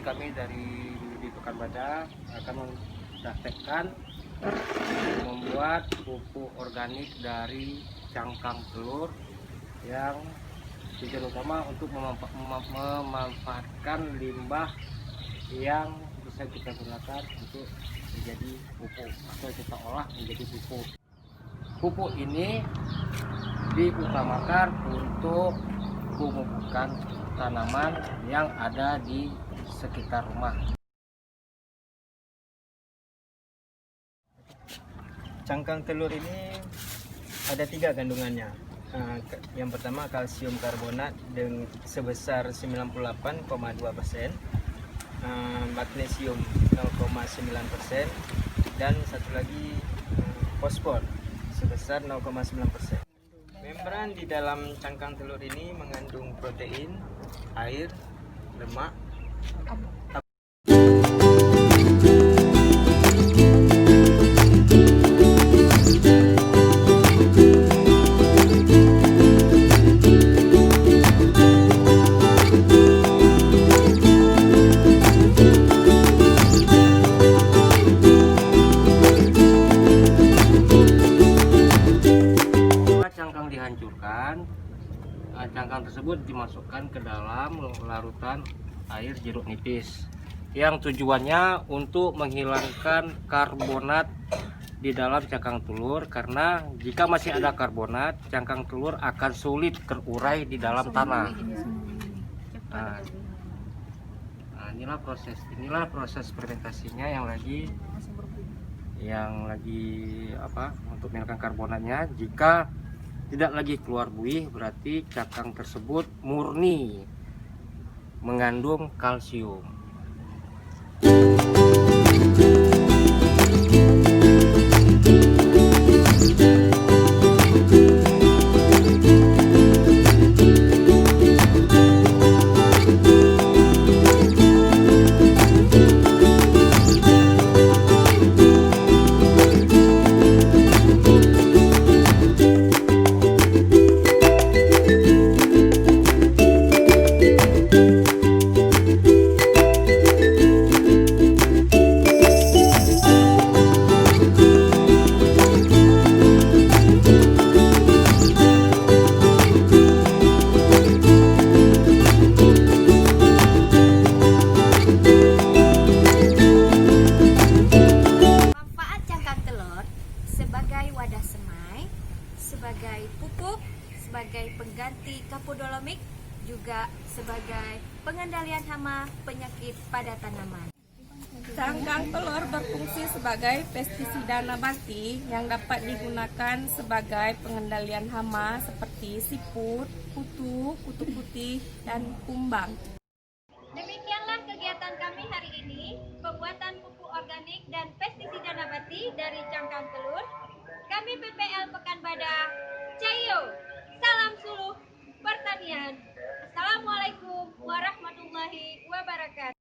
kami dari di Pekanbadak akan mempraktekkan membuat pupuk organik dari cangkang telur yang tujuan utama untuk memanfaatkan limbah yang bisa kita gunakan untuk menjadi pupuk atau kita olah menjadi pupuk. Pupuk ini diutamakan untuk pemupukan tanaman yang ada di sekitar rumah. Cangkang telur ini ada 3 kandungannya. Yang pertama kalsium karbonat sebesar 98,2%, magnesium 0,9%, dan satu lagi fosfor sebesar 0,9%. Membran di dalam cangkang telur ini mengandung protein, air, lemak, dihancurkan, cangkang tersebut dimasukkan ke dalam larutan air jeruk nipis yang tujuannya untuk menghilangkan karbonat di dalam cangkang telur, karena jika masih ada karbonat cangkang telur akan sulit terurai di dalam tanah. Inilah proses fermentasinya yang lagi untuk menghilangkan karbonatnya. Jika tidak lagi keluar buih, berarti cangkang tersebut murni mengandung kalsium. Sebagai wadah semai, sebagai pupuk, sebagai pengganti kapodolomik, juga sebagai pengendalian hama penyakit pada tanaman. Cangkang telur berfungsi sebagai pestisida nabati yang dapat digunakan sebagai pengendalian hama seperti siput, kutu, kutu putih, dan kumbang. Demikianlah kegiatan kami hari ini, pembuatan pupuk organik dan pestisida nabati dari cangkang telur. Kami PPL Pekanbadak, Cayo, salam suluh pertanian. Assalamualaikum warahmatullahi wabarakatuh.